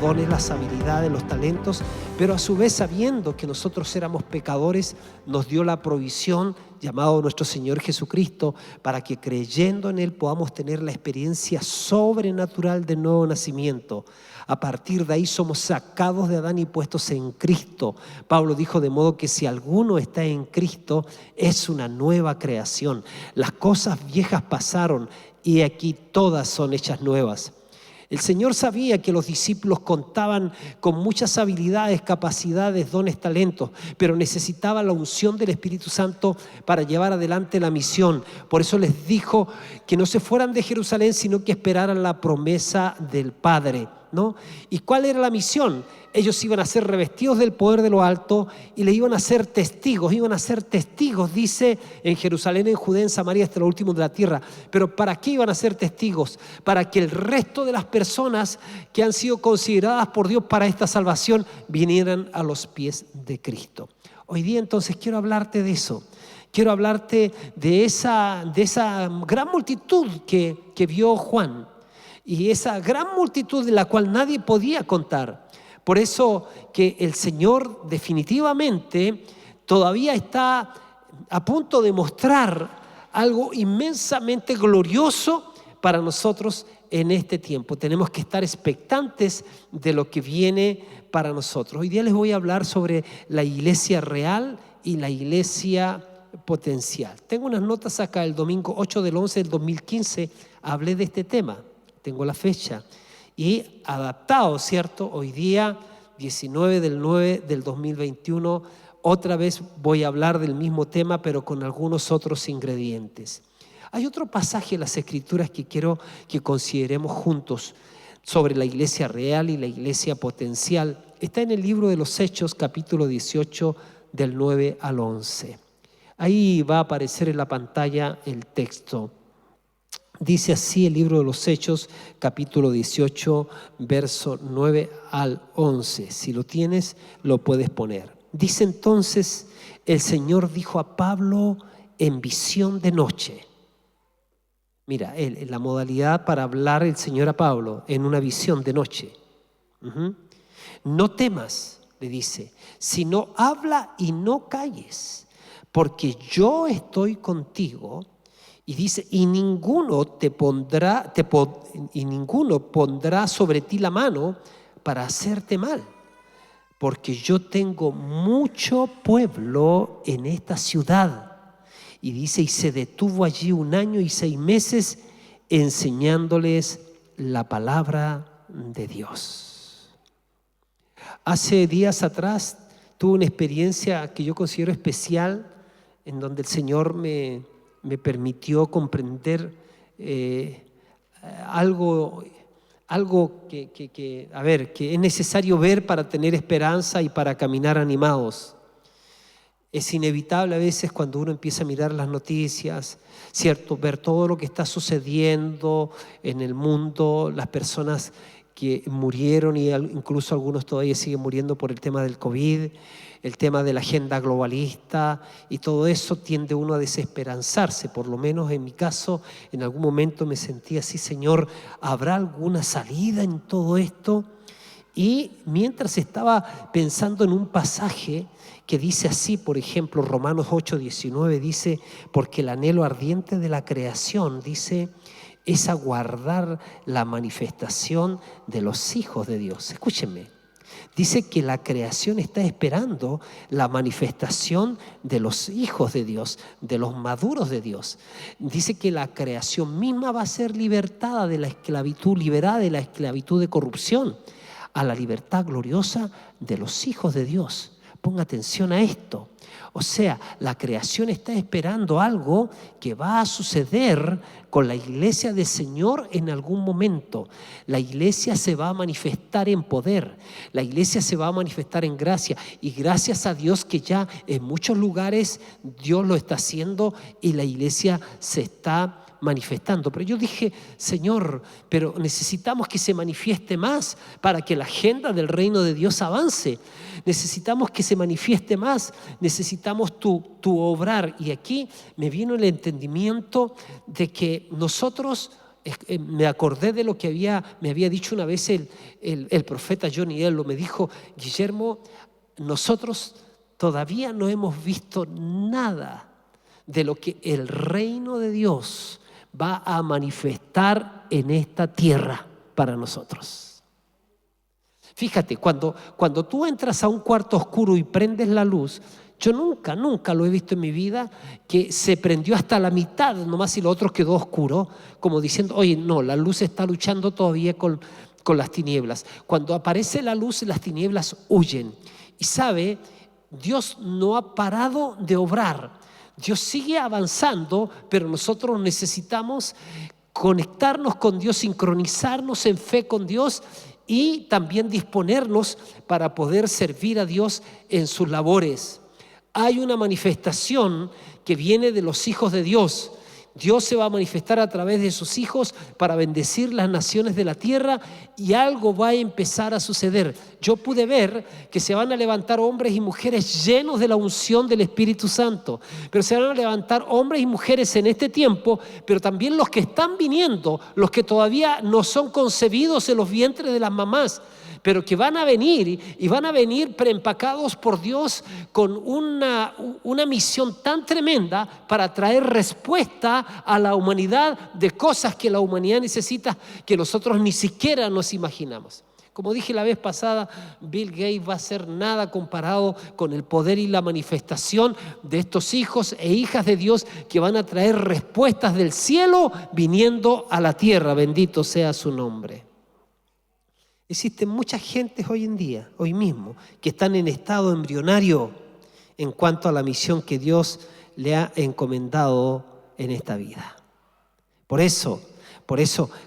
dones, las habilidades, los talentos, pero a su vez, sabiendo que nosotros éramos pecadores, nos dio la provisión llamado nuestro Señor Jesucristo, para que creyendo en Él podamos tener la experiencia sobrenatural del nuevo nacimiento. A partir de ahí somos sacados de Adán y puestos en Cristo. Pablo dijo: de modo que si alguno está en Cristo, es una nueva creación. Las cosas viejas pasaron y aquí todas son hechas nuevas. El Señor sabía que los discípulos contaban con muchas habilidades, capacidades, dones, talentos, pero necesitaban la unción del Espíritu Santo para llevar adelante la misión. Por eso les dijo que no se fueran de Jerusalén, sino que esperaran la promesa del Padre, ¿no? ¿Y cuál era la misión? Ellos iban a ser revestidos del poder de lo alto y le iban a ser testigos. Iban a ser testigos, dice, en Jerusalén, en Judea, en Samaria, hasta lo último de la tierra. Pero ¿para qué iban a ser testigos? Para que el resto de las personas que han sido consideradas por Dios para esta salvación vinieran a los pies de Cristo. Hoy día entonces quiero hablarte de eso. Quiero hablarte de esa gran multitud que vio Juan. Y esa gran multitud de la cual nadie podía contar. Por eso que el Señor definitivamente todavía está a punto de mostrar algo inmensamente glorioso para nosotros en este tiempo. Tenemos que estar expectantes de lo que viene para nosotros. Hoy día les voy a hablar sobre la iglesia real y la iglesia potencial. Tengo unas notas acá, el domingo 8 del 11 del 2015 hablé de este tema. Tengo la fecha y adaptado, ¿cierto? Hoy día, 19 del 9 del 2021, otra vez voy a hablar del mismo tema, pero con algunos otros ingredientes. Hay otro pasaje en las Escrituras que quiero que consideremos juntos sobre la iglesia real y la iglesia potencial. Está en el libro de los Hechos, capítulo 18, del 9 al 11. Ahí va a aparecer en la pantalla el texto. Dice así el libro de los Hechos, capítulo 18, verso 9 al 11. Si lo tienes, lo puedes poner. Dice entonces: el Señor dijo a Pablo en visión de noche. Mira, la modalidad para hablar el Señor a Pablo en una visión de noche. No temas, le dice, sino habla y no calles, porque yo estoy contigo. Y dice: y ninguno pondrá sobre ti la mano para hacerte mal, porque yo tengo mucho pueblo en esta ciudad. Y dice: y se detuvo allí 1 año y 6 meses enseñándoles la palabra de Dios. Hace días atrás tuve una experiencia que yo considero especial, en donde el Señor me permitió comprender algo que es necesario ver para tener esperanza y para caminar animados. Es inevitable a veces cuando uno empieza a mirar las noticias, ¿cierto? Ver todo lo que está sucediendo en el mundo, las personas que murieron y incluso algunos todavía siguen muriendo por el tema del COVID, el tema de la agenda globalista, y todo eso tiende uno a desesperanzarse. Por lo menos en mi caso, en algún momento me sentí así: Señor, ¿habrá alguna salida en todo esto? Y mientras estaba pensando en un pasaje que dice así, por ejemplo, Romanos 8:19 dice: porque el anhelo ardiente de la creación, dice, es aguardar la manifestación de los hijos de Dios. Escúchenme. Dice que la creación está esperando la manifestación de los hijos de Dios, de los maduros de Dios. Dice que la creación misma va a ser libertada de la esclavitud, liberada de la esclavitud de corrupción, a la libertad gloriosa de los hijos de Dios. Ponga atención a esto. O sea, la creación está esperando algo que va a suceder con la iglesia del Señor en algún momento. La iglesia se va a manifestar en poder, la iglesia se va a manifestar en gracia, y gracias a Dios que ya en muchos lugares Dios lo está haciendo y la iglesia se está manifestando. Pero yo dije: Señor, pero necesitamos que se manifieste más para que la agenda del reino de Dios avance. Necesitamos que se manifieste más, necesitamos tu obrar. Y aquí me vino el entendimiento de que nosotros me acordé de lo que me había dicho una vez el profeta Johnny Ello. Me dijo: Guillermo, nosotros todavía no hemos visto nada de lo que el reino de Dios va a manifestar en esta tierra para nosotros. Fíjate, cuando tú entras a un cuarto oscuro y prendes la luz, yo nunca lo he visto en mi vida que se prendió hasta la mitad nomás y lo otro quedó oscuro, como diciendo: oye, no, la luz está luchando todavía con las tinieblas. Cuando aparece la luz, las tinieblas huyen. Y sabe, Dios no ha parado de obrar. Dios sigue avanzando, pero nosotros necesitamos conectarnos con Dios, sincronizarnos en fe con Dios y también disponernos para poder servir a Dios en sus labores. Hay una manifestación que viene de los hijos de Dios. Dios se va a manifestar a través de sus hijos para bendecir las naciones de la tierra, y algo va a empezar a suceder. Yo pude ver que se van a levantar hombres y mujeres llenos de la unción del Espíritu Santo, pero se van a levantar hombres y mujeres en este tiempo, pero también los que están viniendo, los que todavía no son concebidos en los vientres de las mamás, pero que van a venir, y van a venir preempacados por Dios con una misión tan tremenda para traer respuesta a la humanidad de cosas que la humanidad necesita, que nosotros ni siquiera nos imaginamos. Como dije la vez pasada, Bill Gates va a ser nada comparado con el poder y la manifestación de estos hijos e hijas de Dios que van a traer respuestas del cielo viniendo a la tierra. Bendito sea su nombre. Existen muchas gentes hoy en día, hoy mismo, que están en estado embrionario en cuanto a la misión que Dios le ha encomendado en esta vida. Por eso,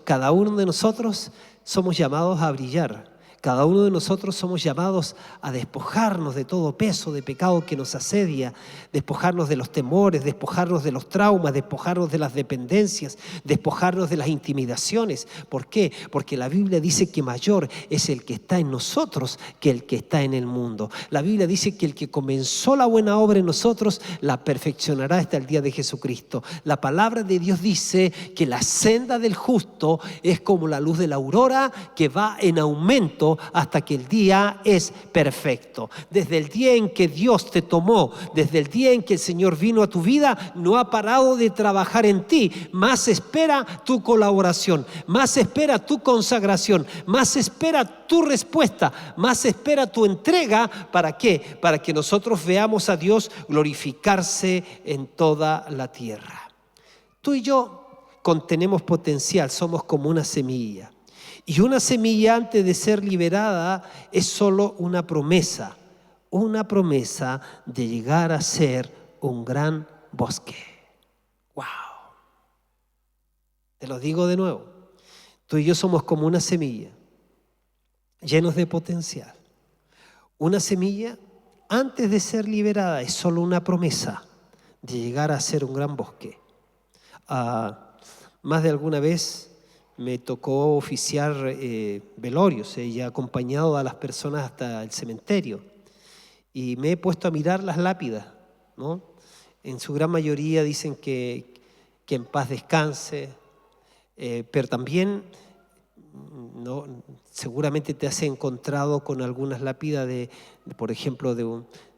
cada uno de nosotros somos llamados a brillar. Cada uno de nosotros somos llamados a despojarnos de todo peso de pecado que nos asedia, despojarnos de los temores, despojarnos de los traumas, despojarnos de las dependencias, despojarnos de las intimidaciones. ¿Por qué? Porque la Biblia dice que mayor es el que está en nosotros que el que está en el mundo. La Biblia dice que el que comenzó la buena obra en nosotros la perfeccionará hasta el día de Jesucristo. La palabra de Dios dice que la senda del justo es como la luz de la aurora, que va en aumento hasta que el día es perfecto. Desde el día en que Dios te tomó, desde el día en que el Señor vino a tu vida, no ha parado de trabajar en ti. Más espera tu colaboración, más espera tu consagración, más espera tu respuesta, más espera tu entrega. ¿Para qué? Para que nosotros veamos a Dios glorificarse en toda la tierra. Tú y yo contenemos potencial, somos como una semilla. Y una semilla, antes de ser liberada, es solo una promesa de llegar a ser un gran bosque. ¡Wow! Te lo digo de nuevo. Tú y yo somos como una semilla, llenos de potencial. Una semilla, antes de ser liberada, es solo una promesa de llegar a ser un gran bosque. Más de alguna vez me tocó oficiar velorios y he acompañado a las personas hasta el cementerio, y me he puesto a mirar las lápidas, ¿no? En su gran mayoría dicen que en paz descanse, pero también no, seguramente te has encontrado con algunas lápidas por ejemplo,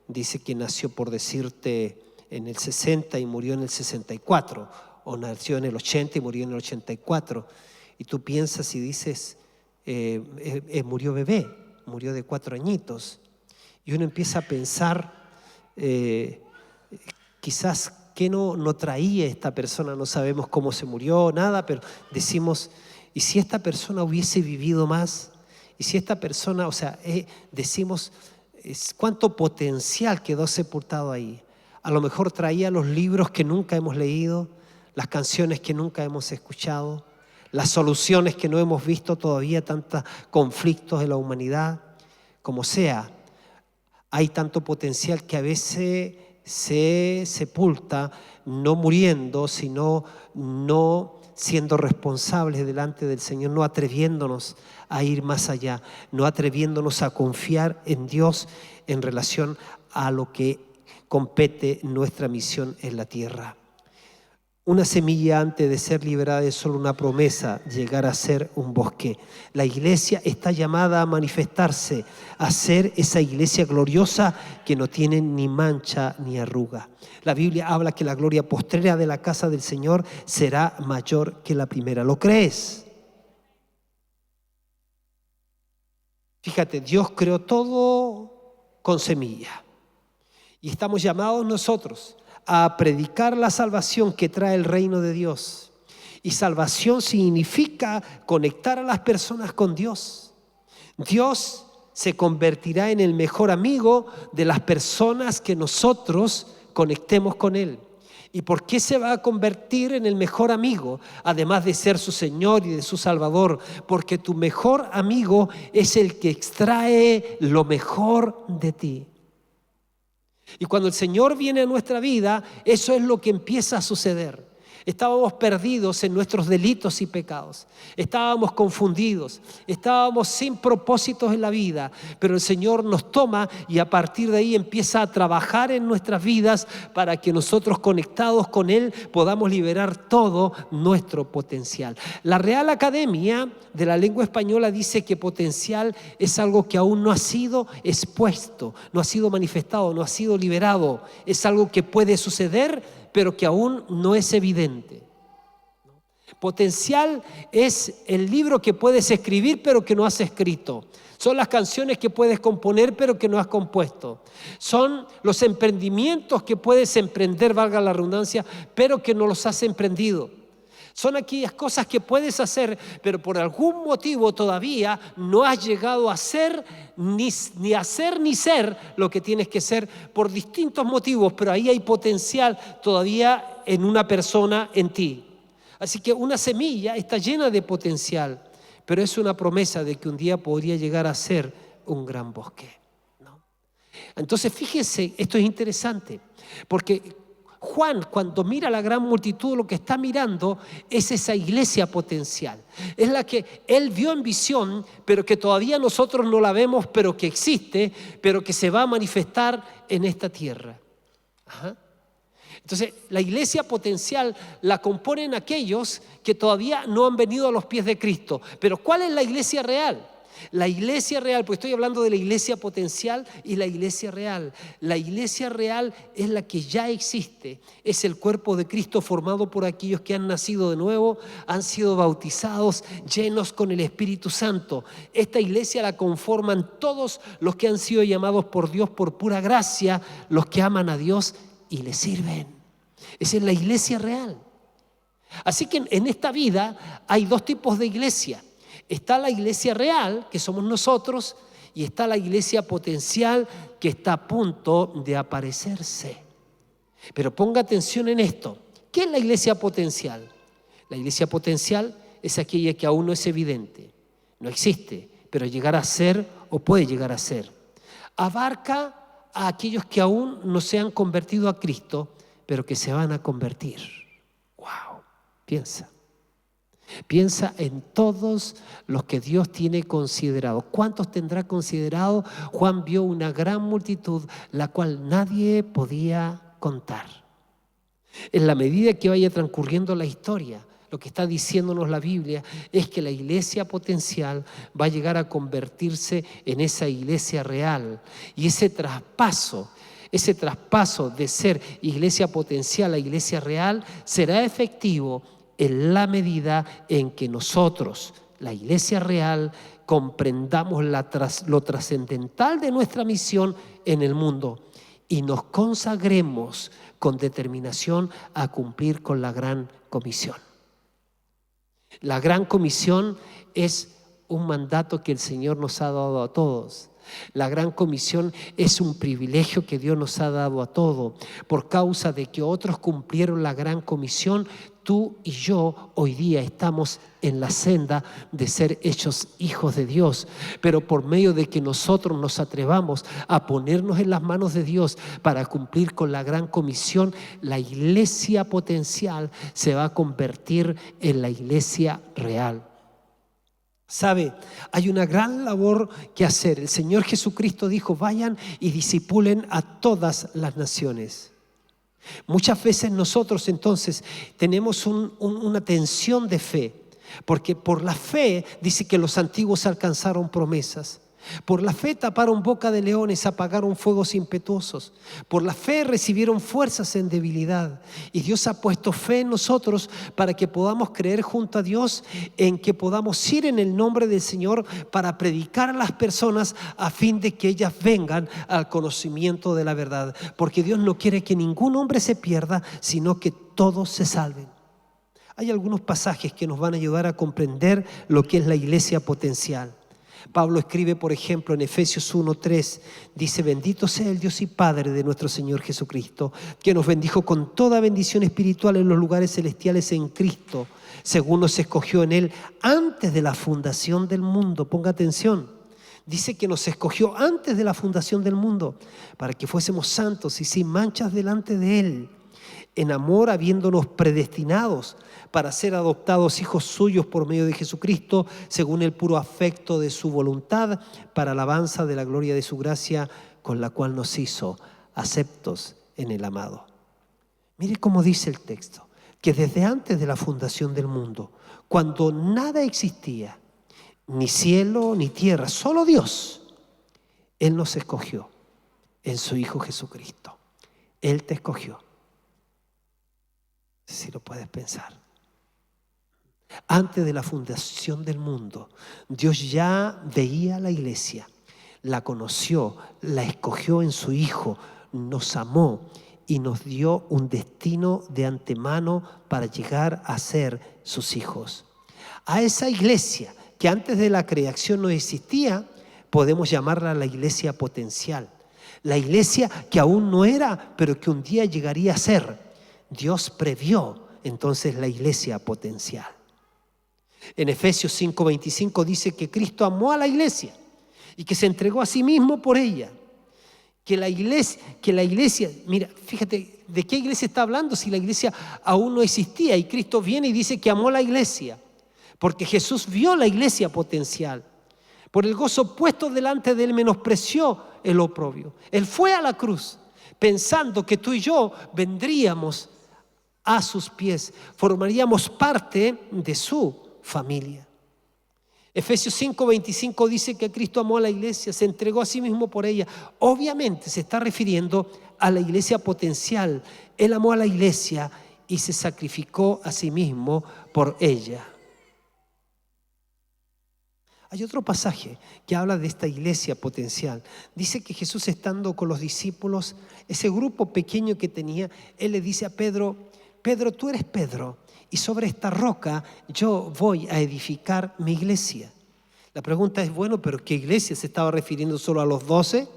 dice que nació, por decirte, en el 60 y murió en el 64, o nació en el 80 y murió en el 84. Y tú piensas y dices, murió bebé, murió de 4 añitos. Y uno empieza a pensar, quizás que no traía esta persona, no sabemos cómo se murió, nada, pero decimos, ¿y si esta persona hubiese vivido más? ¿Y si esta persona, decimos, cuánto potencial quedó sepultado ahí? A lo mejor traía los libros que nunca hemos leído, las canciones que nunca hemos escuchado, las soluciones que no hemos visto todavía, tantos conflictos de la humanidad. Como sea, hay tanto potencial que a veces se sepulta, no muriendo, sino no siendo responsables delante del Señor, no atreviéndonos a ir más allá, no atreviéndonos a confiar en Dios en relación a lo que compete nuestra misión en la tierra. Una semilla antes de ser liberada es solo una promesa, llegar a ser un bosque. La iglesia está llamada a manifestarse, a ser esa iglesia gloriosa que no tiene ni mancha ni arruga. La Biblia habla que la gloria postrera de la casa del Señor será mayor que la primera. ¿Lo crees? Fíjate, Dios creó todo con semilla. Y estamos llamados nosotros a predicar la salvación que trae el reino de Dios. Y salvación significa conectar a las personas con Dios. Dios se convertirá en el mejor amigo de las personas que nosotros conectemos con Él. ¿Y por qué se va a convertir en el mejor amigo? Además de ser su Señor y de su Salvador. Porque tu mejor amigo es el que extrae lo mejor de ti. Y cuando el Señor viene a nuestra vida, eso es lo que empieza a suceder. Estábamos perdidos en nuestros delitos y pecados. Estábamos confundidos. Estábamos sin propósitos en la vida. Pero el Señor nos toma y a partir de ahí empieza a trabajar en nuestras vidas para que nosotros, conectados con Él, podamos liberar todo nuestro potencial. La Real Academia de la Lengua Española dice que potencial es algo que aún no ha sido expuesto, no ha sido manifestado, no ha sido liberado. Es algo que puede suceder, pero que aún no es evidente. Potencial es el libro que puedes escribir, pero que no has escrito. Son las canciones que puedes componer, pero que no has compuesto. Son los emprendimientos que puedes emprender, valga la redundancia, pero que no los has emprendido. Son aquellas cosas que puedes hacer, pero por algún motivo todavía no has llegado a ser, ni ser lo que tienes que ser por distintos motivos, pero ahí hay potencial todavía en una persona, en ti. Así que una semilla está llena de potencial, pero es una promesa de que un día podría llegar a ser un gran bosque, ¿no? Entonces fíjense, esto es interesante, porque Juan, cuando mira a la gran multitud, lo que está mirando es esa iglesia potencial. Es la que él vio en visión, pero que todavía nosotros no la vemos, pero que existe, pero que se va a manifestar en esta tierra. Ajá. Entonces, la iglesia potencial la componen aquellos que todavía no han venido a los pies de Cristo. Pero ¿cuál es la iglesia real? La iglesia real, pues estoy hablando de la iglesia potencial y la iglesia real. La iglesia real es la que ya existe, es el cuerpo de Cristo formado por aquellos que han nacido de nuevo, han sido bautizados, llenos con el Espíritu Santo. Esta iglesia la conforman todos los que han sido llamados por Dios por pura gracia, los que aman a Dios y le sirven. Esa es la iglesia real. Así que en esta vida hay dos tipos de iglesia. Está la iglesia real, que somos nosotros, y está la iglesia potencial, que está a punto de aparecerse. Pero ponga atención en esto. ¿Qué es la iglesia potencial? La iglesia potencial es aquella que aún no es evidente, no existe, pero llegará a ser o puede llegar a ser. Abarca a aquellos que aún no se han convertido a Cristo, pero que se van a convertir. ¡Wow! Piensa. Piensa en todos los que Dios tiene considerado. ¿Cuántos tendrá considerado? Juan vio una gran multitud, la cual nadie podía contar. En la medida que vaya transcurriendo la historia, lo que está diciéndonos la Biblia es que la iglesia potencial va a llegar a convertirse en esa iglesia real. Y ese traspaso de ser iglesia potencial a iglesia real será efectivo en la medida en que nosotros, la iglesia real, comprendamos lo trascendental de nuestra misión en el mundo y nos consagremos con determinación a cumplir con la gran comisión. La gran comisión es un mandato que el Señor nos ha dado a todos. La gran comisión es un privilegio que Dios nos ha dado a todos. Por causa de que otros cumplieron la gran comisión, tú y yo hoy día estamos en la senda de ser hechos hijos de Dios. Pero por medio de que nosotros nos atrevamos a ponernos en las manos de Dios para cumplir con la gran comisión, la iglesia potencial se va a convertir en la iglesia real. ¿Sabe? Hay una gran labor que hacer. El Señor Jesucristo dijo: vayan y discipulen a todas las naciones. Muchas veces nosotros entonces tenemos una tensión de fe, porque por la fe dice que los antiguos alcanzaron promesas. Por la fe taparon boca de leones, apagaron fuegos impetuosos. Por la fe recibieron fuerzas en debilidad. Y Dios ha puesto fe en nosotros para que podamos creer junto a Dios, en que podamos ir en el nombre del Señor para predicar a las personas a fin de que ellas vengan al conocimiento de la verdad. Porque Dios no quiere que ningún hombre se pierda, sino que todos se salven. Hay algunos pasajes que nos van a ayudar a comprender lo que es la iglesia potencial. Pablo escribe, por ejemplo, en Efesios 1:3, dice: bendito sea el Dios y Padre de nuestro Señor Jesucristo, que nos bendijo con toda bendición espiritual en los lugares celestiales en Cristo, según nos escogió en Él antes de la fundación del mundo. Ponga atención. Dice que nos escogió antes de la fundación del mundo, para que fuésemos santos y sin manchas delante de Él, en amor habiéndonos predestinados para ser adoptados hijos suyos por medio de Jesucristo, según el puro afecto de su voluntad, para alabanza de la gloria de su gracia, con la cual nos hizo aceptos en el amado. Mire cómo dice el texto, que desde antes de la fundación del mundo, cuando nada existía, ni cielo ni tierra, solo Dios, Él nos escogió en su Hijo Jesucristo. Él te escogió. Si lo puedes pensar. Antes de la fundación del mundo, Dios ya veía a la iglesia, la conoció, la escogió en su Hijo, nos amó y nos dio un destino de antemano para llegar a ser sus hijos. A esa iglesia que antes de la creación no existía, podemos llamarla la iglesia potencial. La iglesia que aún no era, pero que un día llegaría a ser. Dios previó entonces la iglesia potencial. En Efesios 5:25 dice que Cristo amó a la iglesia y que se entregó a sí mismo por ella. Que la iglesia, mira, fíjate, ¿de qué iglesia está hablando si la iglesia aún no existía? Y Cristo viene y dice que amó a la iglesia, porque Jesús vio la iglesia potencial. Por el gozo puesto delante de Él menospreció el oprobio. Él fue a la cruz pensando que tú y yo vendríamos a sus pies, formaríamos parte de su familia. Efesios 5:25 dice que Cristo amó a la iglesia, se entregó a sí mismo por ella. Obviamente se está refiriendo a la iglesia potencial. Él amó a la iglesia y se sacrificó a sí mismo por ella. Hay otro pasaje que habla de esta iglesia potencial. Dice que Jesús, estando con los discípulos, ese grupo pequeño que tenía, Él le dice a Pedro: Pedro, tú eres Pedro, y sobre esta roca yo voy a edificar mi iglesia. La pregunta es, bueno, ¿pero qué iglesia? ¿Se estaba refiriendo solo a los 12?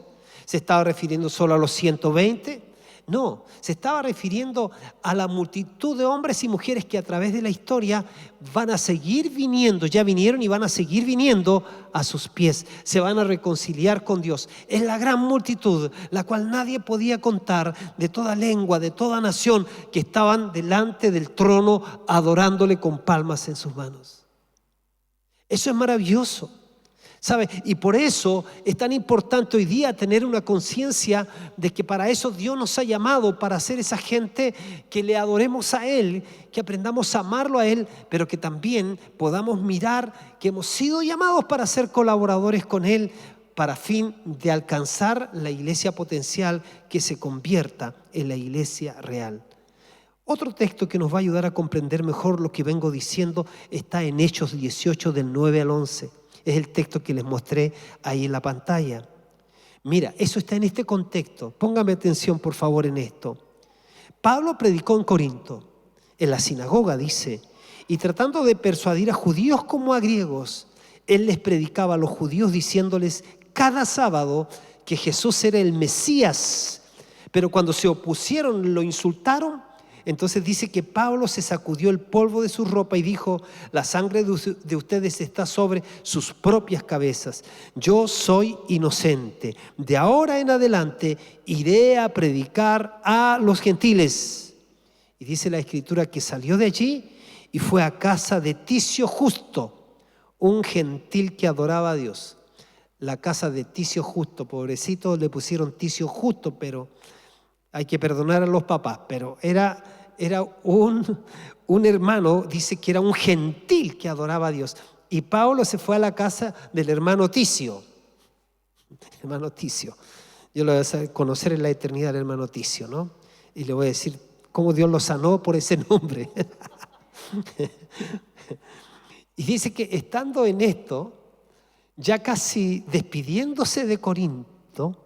¿Se estaba refiriendo solo a los 120? No, se estaba refiriendo a la multitud de hombres y mujeres que a través de la historia van a seguir viniendo, ya vinieron y van a seguir viniendo a sus pies. Se van a reconciliar con Dios. Es la gran multitud, la cual nadie podía contar, de toda lengua, de toda nación, que estaban delante del trono adorándole con palmas en sus manos. Eso es maravilloso. ¿Sabe? Y por eso es tan importante hoy día tener una conciencia de que para eso Dios nos ha llamado, para ser esa gente que le adoremos a Él, que aprendamos a amarlo a Él, pero que también podamos mirar que hemos sido llamados para ser colaboradores con Él, para fin de alcanzar la iglesia potencial que se convierta en la iglesia real. Otro texto que nos va a ayudar a comprender mejor lo que vengo diciendo está en Hechos 18 del 9 al 11. Es el texto que les mostré ahí en la pantalla. Mira, eso está en este contexto. Póngame atención, por favor, en esto. Pablo predicó en Corinto, en la sinagoga, dice, y tratando de persuadir a judíos como a griegos, él les predicaba a los judíos diciéndoles cada sábado que Jesús era el Mesías. Pero cuando se opusieron, lo insultaron. Entonces dice que Pablo se sacudió el polvo de su ropa y dijo: la sangre de ustedes está sobre sus propias cabezas. Yo soy inocente. De ahora en adelante iré a predicar a los gentiles. Y dice la Escritura que salió de allí y fue a casa de Ticio Justo, un gentil que adoraba a Dios. La casa de Ticio Justo, pobrecito, le pusieron Ticio Justo, pero hay que perdonar a los papás, pero era un hermano, dice que era un gentil que adoraba a Dios. Y Pablo se fue a la casa del hermano Ticio. Hermano Ticio. Yo lo voy a conocer en la eternidad, el hermano Ticio, ¿no? Y le voy a decir cómo Dios lo sanó por ese nombre. Y dice que estando en esto, ya casi despidiéndose de Corinto,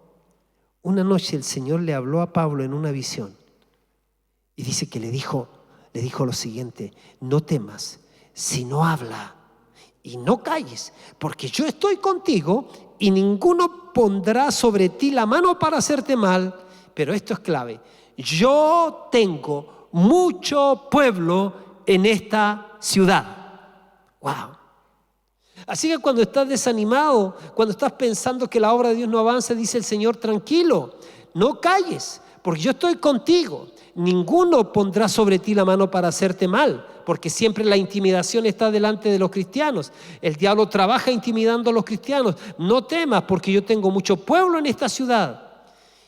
una noche el Señor le habló a Pablo en una visión. Y dice que le dijo lo siguiente: no temas, sino habla y no calles, porque yo estoy contigo y ninguno pondrá sobre ti la mano para hacerte mal. Pero esto es clave: yo tengo mucho pueblo en esta ciudad. Wow. Así que cuando estás desanimado, cuando estás pensando que la obra de Dios no avanza, dice el Señor: tranquilo, no calles, porque yo estoy contigo. Ninguno pondrá sobre ti la mano para hacerte mal, porque siempre la intimidación está delante de los cristianos. El diablo trabaja intimidando a los cristianos. No temas, porque yo tengo mucho pueblo en esta ciudad.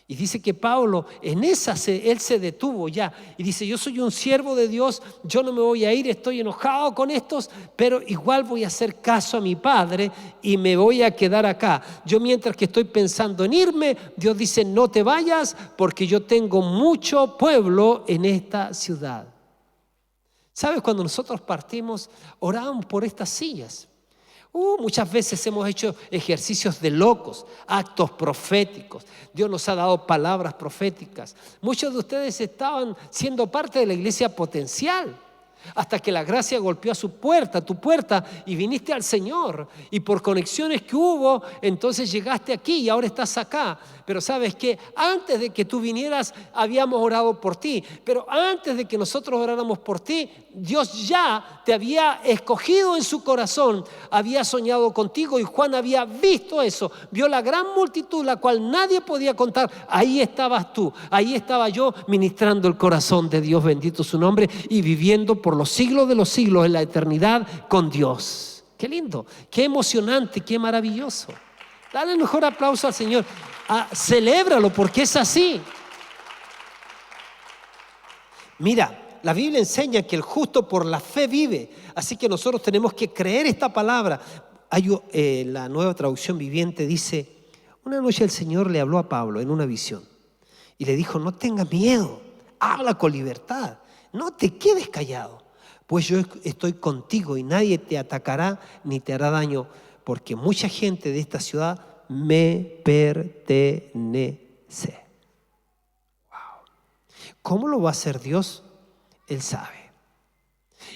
Y dice que Pablo él se detuvo ya y dice: yo soy un siervo de Dios, yo no me voy a ir, estoy enojado con estos, pero igual voy a hacer caso a mi padre y me voy a quedar acá. Yo, mientras que estoy pensando en irme, Dios dice: no te vayas, porque yo tengo mucho pueblo en esta ciudad. ¿Sabes? Cuando nosotros partimos, oramos por estas sillas. Muchas veces hemos hecho ejercicios de locos, actos proféticos. Dios nos ha dado palabras proféticas. Muchos de ustedes estaban siendo parte de la iglesia potencial, hasta que la gracia golpeó a tu puerta, y viniste al Señor. Y por conexiones que hubo, entonces llegaste aquí y ahora estás acá. Pero ¿sabes qué? Antes de que tú vinieras, habíamos orado por ti. Pero antes de que nosotros oráramos por ti, Dios ya te había escogido en su corazón, había soñado contigo, y Juan había visto eso. Vio la gran multitud, la cual nadie podía contar. Ahí estabas tú, ahí estaba yo, ministrando el corazón de Dios, bendito su nombre, y viviendo por los siglos de los siglos en la eternidad con Dios. Qué lindo, qué emocionante, qué maravilloso. Dale el mejor aplauso al Señor. Celébralo, porque es así. Mira, la Biblia enseña que el justo por la fe vive. Así que nosotros tenemos que creer esta palabra. La Nueva Traducción Viviente dice: una noche el Señor le habló a Pablo en una visión y le dijo: no tengas miedo, habla con libertad, no te quedes callado, pues yo estoy contigo y nadie te atacará ni te hará daño, porque mucha gente de esta ciudad me pertenece. Wow. ¿Cómo lo va a hacer Dios? Él sabe.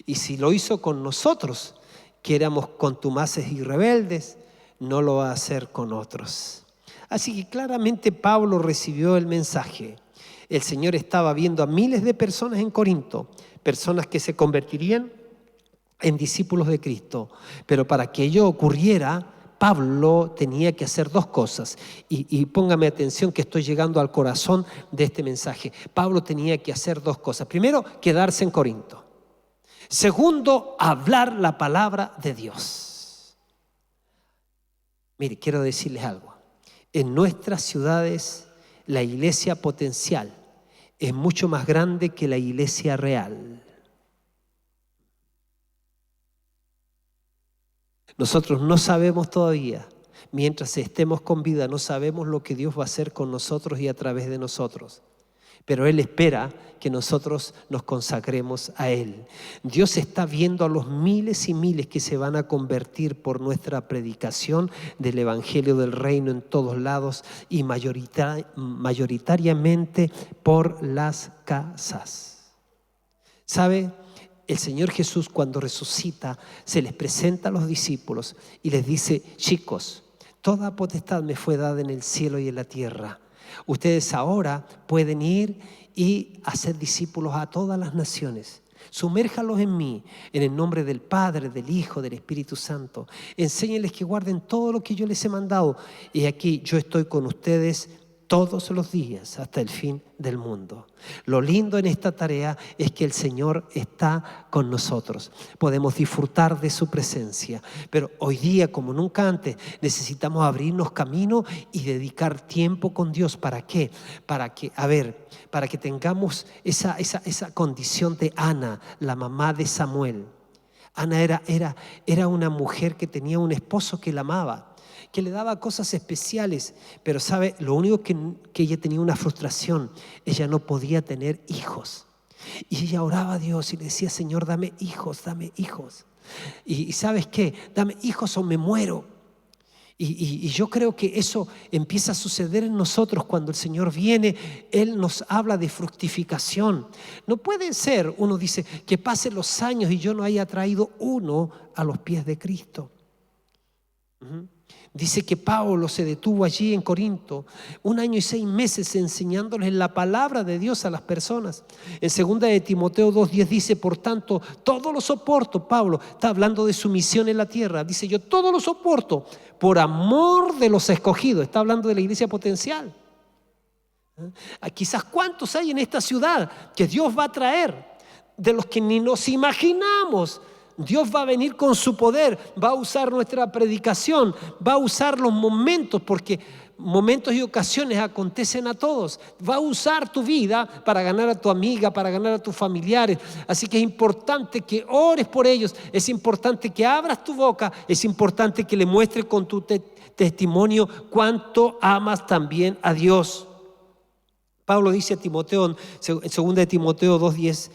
Y si lo hizo con nosotros, que éramos contumaces y rebeldes, no lo va a hacer con otros. Así que claramente Pablo recibió el mensaje. El Señor estaba viendo a miles de personas en Corinto, personas que se convertirían en discípulos de Cristo. Pero para que ello ocurriera, Pablo tenía que hacer dos cosas. Y póngame atención, que estoy llegando al corazón de este mensaje. Pablo tenía que hacer dos cosas. Primero, quedarse en Corinto. Segundo, hablar la palabra de Dios. Mire, quiero decirles algo. En nuestras ciudades, la iglesia potencial es mucho más grande que la iglesia real. Nosotros no sabemos todavía, mientras estemos con vida, no sabemos lo que Dios va a hacer con nosotros y a través de nosotros. Pero Él espera que nosotros nos consagremos a Él. Dios está viendo a los miles y miles que se van a convertir por nuestra predicación del Evangelio del Reino en todos lados, y mayoritariamente por las casas. ¿Sabe? El Señor Jesús, cuando resucita, se les presenta a los discípulos y les dice: chicos, toda potestad me fue dada en el cielo y en la tierra. Ustedes ahora pueden ir y hacer discípulos a todas las naciones. Sumérjalos en mí, en el nombre del Padre, del Hijo, del Espíritu Santo. Enséñenles que guarden todo lo que yo les he mandado. Y aquí yo estoy con ustedes todos los días hasta el fin del mundo. Lo lindo en esta tarea es que el Señor está con nosotros. Podemos disfrutar de su presencia, pero hoy día, como nunca antes, necesitamos abrirnos camino y dedicar tiempo con Dios. ¿Para qué? Para que tengamos esa condición de Ana, la mamá de Samuel. Ana era una mujer que tenía un esposo que la amaba, que le daba cosas especiales, pero ¿sabe? Lo único que ella tenía una frustración: ella no podía tener hijos. Y ella oraba a Dios y le decía: Señor, dame hijos, dame hijos. Y ¿sabes qué? Dame hijos o me muero. Y yo creo que eso empieza a suceder en nosotros cuando el Señor viene. Él nos habla de fructificación. No puede ser, uno dice, que pasen los años y yo no haya traído uno a los pies de Cristo. Dice que Pablo se detuvo allí en Corinto 1 año y 6 meses enseñándoles la palabra de Dios a las personas. En 2 de Timoteo 2:10 dice: por tanto, todo lo soporto. Pablo está hablando de su misión en la tierra. Dice: yo todo lo soporto por amor de los escogidos. Está hablando de la iglesia potencial. Quizás cuántos hay en esta ciudad que Dios va a traer, de los que ni nos imaginamos. Dios va a venir con su poder, va a usar nuestra predicación, va a usar los momentos, porque momentos y ocasiones acontecen a todos. Va a usar tu vida para ganar a tu amiga, para ganar a tus familiares. Así que es importante que ores por ellos, es importante que abras tu boca, es importante que le muestres con tu testimonio cuánto amas también a Dios. Pablo dice a Timoteo, en 2 de Timoteo 2:10: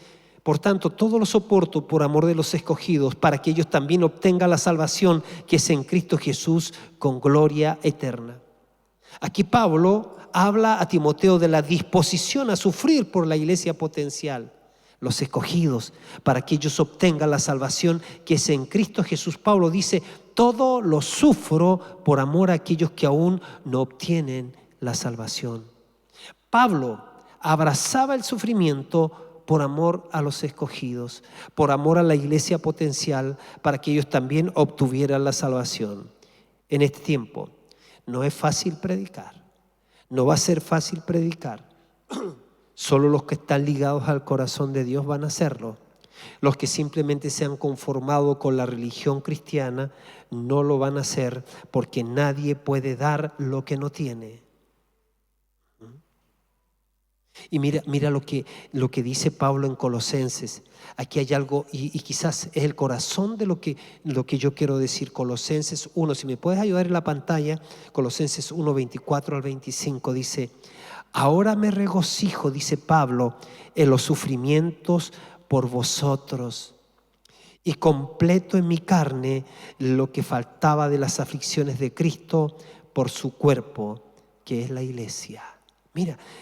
por tanto, todo lo soporto por amor de los escogidos, para que ellos también obtengan la salvación que es en Cristo Jesús con gloria eterna. Aquí Pablo habla a Timoteo de la disposición a sufrir por la iglesia potencial, los escogidos, para que ellos obtengan la salvación que es en Cristo Jesús. Pablo dice: todo lo sufro por amor a aquellos que aún no obtienen la salvación. Pablo abrazaba el sufrimiento por amor a los escogidos, por amor a la iglesia potencial, para que ellos también obtuvieran la salvación. En este tiempo no es fácil predicar, no va a ser fácil predicar. Solo los que están ligados al corazón de Dios van a hacerlo. Los que simplemente se han conformado con la religión cristiana no lo van a hacer, porque nadie puede dar lo que no tiene. Y mira lo que dice Pablo en Colosenses. Aquí hay algo, y quizás es el corazón de lo que yo quiero decir. Colosenses 1, si me puedes ayudar en la pantalla. Colosenses 1, 24 al 25 dice: ahora me regocijo, dice Pablo, en los sufrimientos por vosotros, y completo en mi carne lo que faltaba de las aflicciones de Cristo por su cuerpo, que es la iglesia.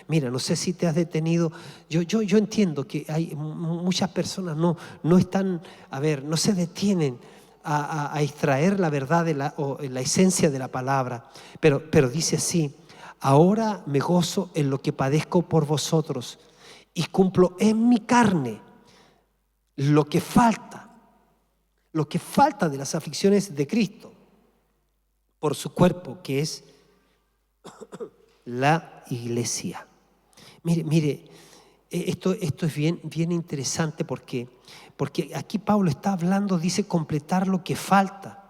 Mira, no sé si te has detenido. Yo entiendo que hay muchas personas no están, no se detienen a extraer la verdad o la esencia de la palabra. Pero dice así: ahora me gozo en lo que padezco por vosotros y cumplo en mi carne lo que falta de las aflicciones de Cristo por su cuerpo, que es la iglesia. Mire, esto es bien interesante porque aquí Pablo está hablando, dice completar lo que falta.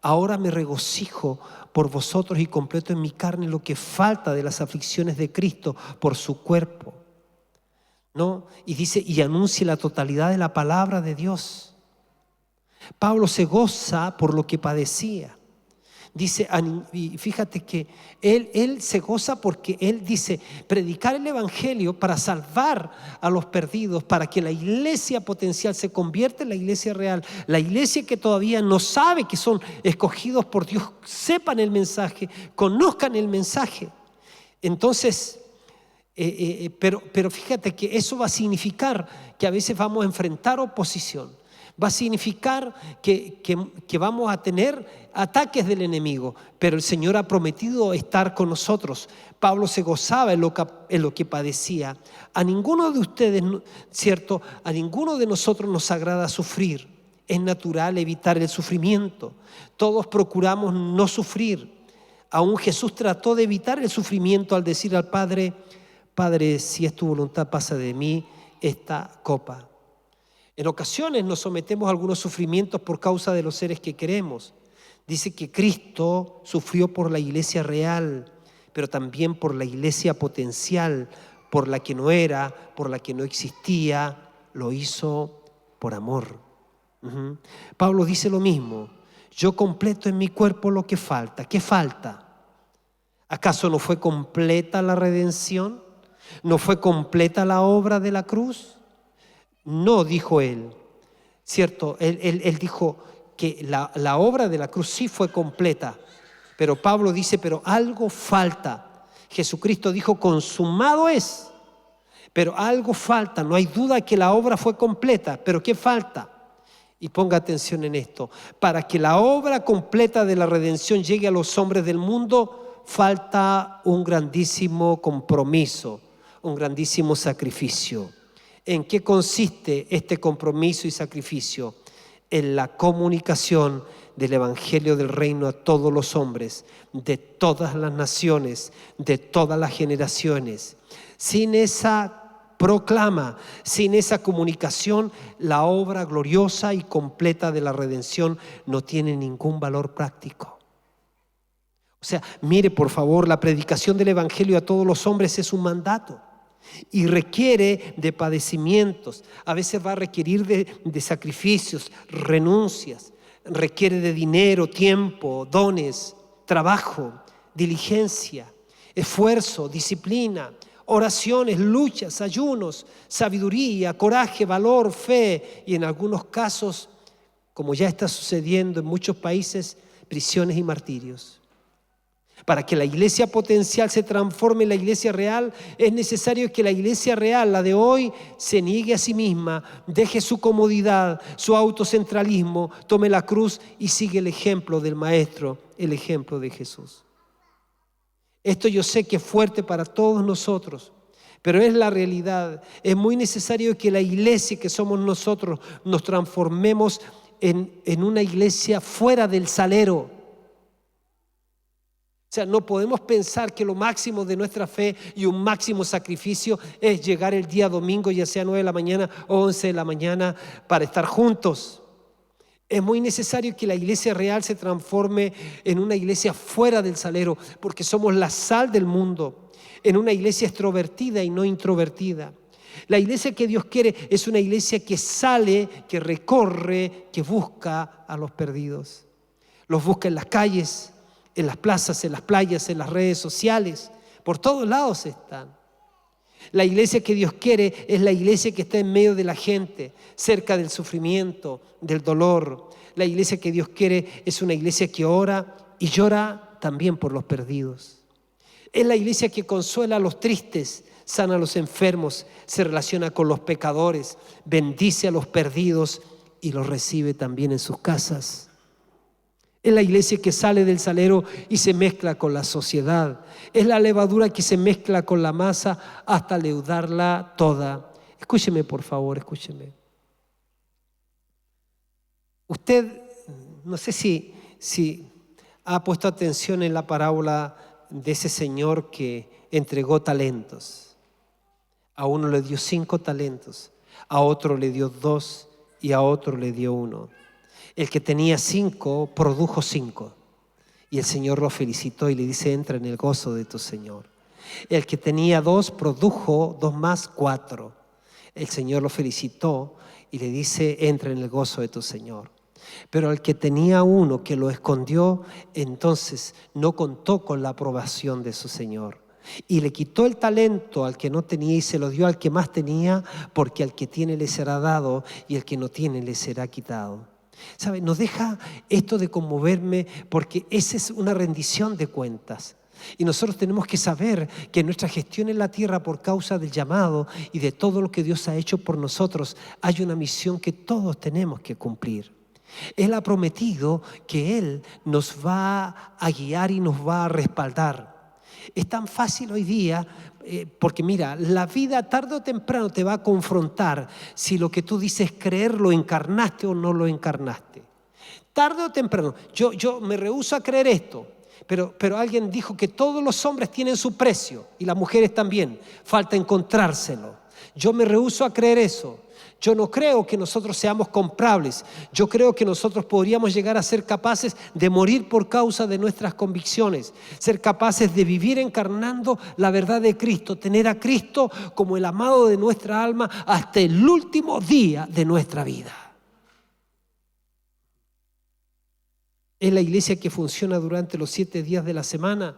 Ahora me regocijo por vosotros y completo en mi carne lo que falta de las aflicciones de Cristo por su cuerpo, ¿no? Y dice, y anuncia la totalidad de la palabra de Dios. Pablo se goza por lo que padecía. Dice, y fíjate que él se goza porque él dice: predicar el evangelio para salvar a los perdidos, para que la iglesia potencial se convierta en la iglesia real, la iglesia que todavía no sabe que son escogidos por Dios, sepan el mensaje, conozcan el mensaje. Entonces, pero fíjate que eso va a significar que a veces vamos a enfrentar oposición. Va a significar que vamos a tener ataques del enemigo, pero el Señor ha prometido estar con nosotros. Pablo se gozaba en lo que padecía. A ninguno de ustedes, ¿cierto? A ninguno de nosotros nos agrada sufrir. Es natural evitar el sufrimiento. Todos procuramos no sufrir. Aún Jesús trató de evitar el sufrimiento al decir al Padre: Padre, si es tu voluntad, pasa de mí esta copa. En ocasiones nos sometemos a algunos sufrimientos por causa de los seres que queremos. Dice que Cristo sufrió por la iglesia real, pero también por la iglesia potencial, por la que no era, por la que no existía. Lo hizo por amor. Pablo dice lo mismo: yo completo en mi cuerpo lo que falta. ¿Qué falta? ¿Acaso no fue completa la redención? ¿No fue completa la obra de la cruz? No, dijo él, ¿cierto? Él dijo que la obra de la cruz sí fue completa, pero Pablo dice, pero algo falta. Jesucristo dijo, consumado es, pero algo falta. No hay duda que la obra fue completa, pero ¿qué falta? Y ponga atención en esto: para que la obra completa de la redención llegue a los hombres del mundo, falta un grandísimo compromiso, un grandísimo sacrificio. ¿En qué consiste este compromiso y sacrificio? En la comunicación del evangelio del reino a todos los hombres, de todas las naciones, de todas las generaciones. Sin esa proclama, sin esa comunicación, la obra gloriosa y completa de la redención no tiene ningún valor práctico. O sea, mire por favor, la predicación del evangelio a todos los hombres es un mandato y requiere de padecimientos. A veces va a requerir de sacrificios, renuncias, requiere de dinero, tiempo, dones, trabajo, diligencia, esfuerzo, disciplina, oraciones, luchas, ayunos, sabiduría, coraje, valor, fe y en algunos casos, como ya está sucediendo en muchos países, prisiones y martirios. Para que la iglesia potencial se transforme en la iglesia real, es necesario que la iglesia real, la de hoy, se niegue a sí misma, deje su comodidad, su autocentralismo, tome la cruz y sigue el ejemplo del Maestro, el ejemplo de Jesús. Esto yo sé que es fuerte para todos nosotros, pero es la realidad. Es muy necesario que la iglesia que somos nosotros nos transformemos en una iglesia fuera del salero. O sea, no podemos pensar que lo máximo de nuestra fe y un máximo sacrificio es llegar el día domingo, ya sea 9 de la mañana o 11 de la mañana, para estar juntos. Es muy necesario que la iglesia real se transforme en una iglesia fuera del salero, porque somos la sal del mundo, en una iglesia extrovertida y no introvertida. La iglesia que Dios quiere es una iglesia que sale, que recorre, que busca a los perdidos. Los busca en las calles, en las plazas, en las playas, en las redes sociales, por todos lados están. La iglesia que Dios quiere es la iglesia que está en medio de la gente, cerca del sufrimiento, del dolor. La iglesia que Dios quiere es una iglesia que ora y llora también por los perdidos. Es la iglesia que consuela a los tristes, sana a los enfermos, se relaciona con los pecadores, bendice a los perdidos y los recibe también en sus casas. Es la iglesia que sale del salero y se mezcla con la sociedad. Es la levadura que se mezcla con la masa hasta leudarla toda. Escúcheme, por favor, escúcheme. Usted, no sé si ha puesto atención en la parábola de ese señor que entregó talentos. A uno le dio 5 talentos, a otro le dio 2 y a otro le dio 1. El que tenía 5 produjo 5 y el Señor lo felicitó y le dice: entra en el gozo de tu Señor. El que tenía 2 produjo 2 más, 4. El Señor lo felicitó y le dice: entra en el gozo de tu Señor. Pero el que tenía 1, que lo escondió, entonces no contó con la aprobación de su Señor y le quitó el talento al que no tenía y se lo dio al que más tenía, porque al que tiene le será dado y el que no tiene le será quitado. ¿Sabe? Nos deja esto de conmoverme, porque esa es una rendición de cuentas. Y nosotros tenemos que saber que en nuestra gestión en la tierra, por causa del llamado y de todo lo que Dios ha hecho por nosotros, hay una misión que todos tenemos que cumplir. Él ha prometido que Él nos va a guiar y nos va a respaldar. Es tan fácil hoy día, porque mira, la vida tarde o temprano te va a confrontar si lo que tú dices creer lo encarnaste o no lo encarnaste. Tarde o temprano, yo me rehúso a creer esto. Pero alguien dijo que todos los hombres tienen su precio y las mujeres también. Falta encontrárselo. Yo me rehúso a creer eso. Yo no creo que nosotros seamos comprables. Yo creo que nosotros podríamos llegar a ser capaces de morir por causa de nuestras convicciones, ser capaces de vivir encarnando la verdad de Cristo, tener a Cristo como el amado de nuestra alma hasta el último día de nuestra vida. Es la iglesia que funciona durante los 7 días de la semana,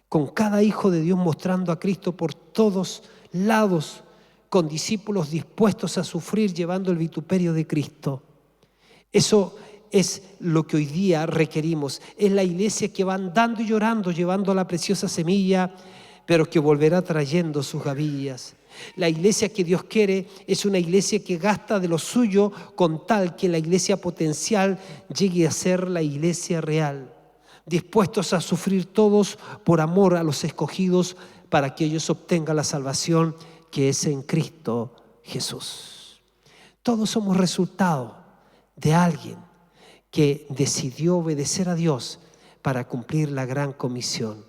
con cada hijo de Dios mostrando a Cristo por todos lados, con discípulos dispuestos a sufrir llevando el vituperio de Cristo. Eso es lo que hoy día requerimos. Es la iglesia que va andando y llorando, llevando la preciosa semilla, pero que volverá trayendo sus gavillas. La iglesia que Dios quiere es una iglesia que gasta de lo suyo con tal que la iglesia potencial llegue a ser la iglesia real, dispuestos a sufrir todos por amor a los escogidos para que ellos obtengan la salvación que es en Cristo Jesús. Todos somos resultado de alguien que decidió obedecer a Dios para cumplir la gran comisión.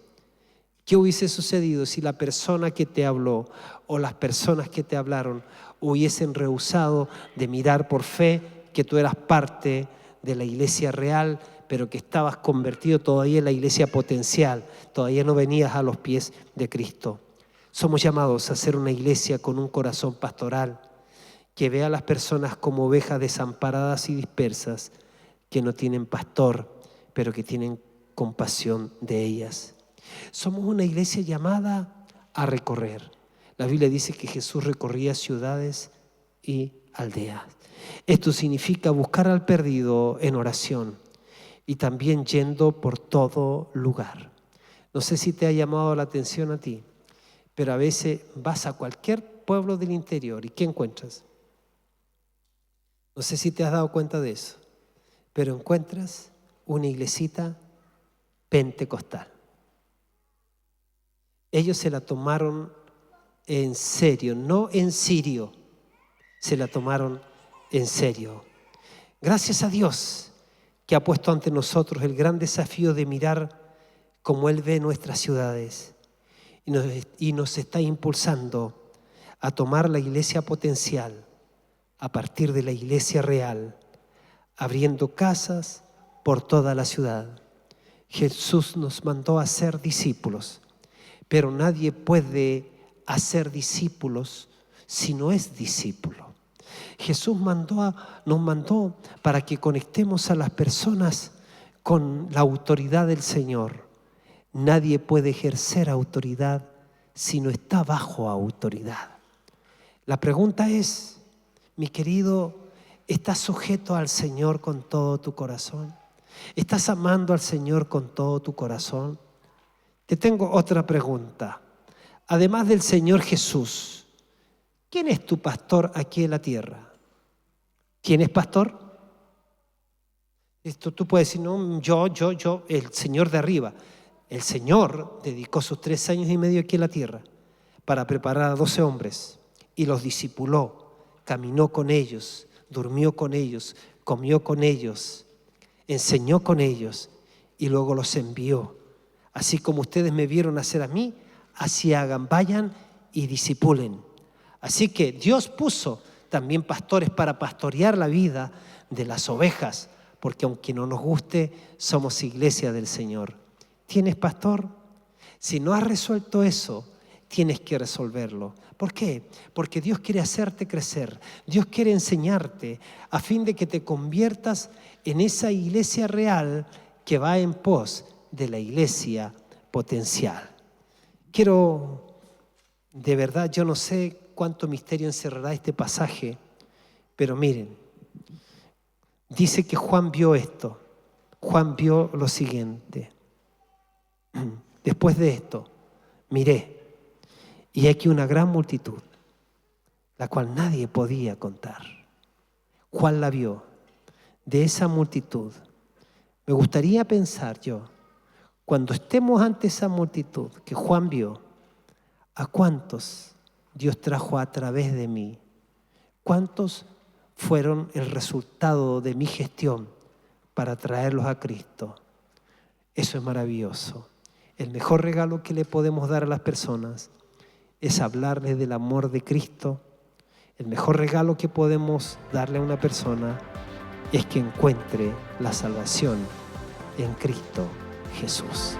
¿Qué hubiese sucedido si la persona que te habló o las personas que te hablaron hubiesen rehusado de mirar por fe que tú eras parte de la iglesia real, pero que estabas convertido todavía en la iglesia potencial, todavía no venías a los pies de Cristo? Somos llamados a ser una iglesia con un corazón pastoral, que vea a las personas como ovejas desamparadas y dispersas, que no tienen pastor, pero que tienen compasión de ellas. Somos una iglesia llamada a recorrer. La Biblia dice que Jesús recorría ciudades y aldeas. Esto significa buscar al perdido en oración y también yendo por todo lugar. No sé si te ha llamado la atención a ti, pero a veces vas a cualquier pueblo del interior y ¿qué encuentras? No sé si te has dado cuenta de eso, pero encuentras una iglesita pentecostal. Ellos se la tomaron en serio, no en sirio, se la tomaron en serio. Gracias a Dios que ha puesto ante nosotros el gran desafío de mirar como Él ve nuestras ciudades y nos está impulsando a tomar la iglesia potencial a partir de la iglesia real, abriendo casas por toda la ciudad. Jesús nos mandó a ser discípulos, pero nadie puede hacer discípulos si no es discípulo. Jesús nos mandó para que conectemos a las personas con la autoridad del Señor. Nadie puede ejercer autoridad si no está bajo autoridad. La pregunta es, mi querido, ¿estás sujeto al Señor con todo tu corazón? ¿Estás amando al Señor con todo tu corazón? Te tengo otra pregunta. Además del Señor Jesús, ¿quién es tu pastor aquí en la tierra? ¿Quién es pastor? Esto tú puedes decir, no, yo, el Señor de arriba. El Señor dedicó sus 3 años y medio aquí en la tierra para preparar a 12 hombres y los discipuló, caminó con ellos, durmió con ellos, comió con ellos, enseñó con ellos y luego los envió. Así como ustedes me vieron hacer a mí, así hagan, vayan y discipulen. Así que Dios puso también pastores para pastorear la vida de las ovejas, porque aunque no nos guste, somos iglesia del Señor. ¿Tienes pastor? Si no has resuelto eso, tienes que resolverlo. ¿Por qué? Porque Dios quiere hacerte crecer. Dios quiere enseñarte a fin de que te conviertas en esa iglesia real que va en pos de la iglesia potencial. De verdad, yo no sé cuánto misterio encerrará este pasaje, pero miren, dice que Juan vio esto. Juan vio lo siguiente. Después de esto, miré, y aquí una gran multitud, la cual nadie podía contar. Juan la vio. De esa multitud, me gustaría pensar yo, cuando estemos ante esa multitud que Juan vio, ¿a cuántos Dios trajo a través de mí? ¿Cuántos fueron el resultado de mi gestión para traerlos a Cristo? Eso es maravilloso. El mejor regalo que le podemos dar a las personas es hablarles del amor de Cristo. El mejor regalo que podemos darle a una persona es que encuentre la salvación en Cristo Jesús.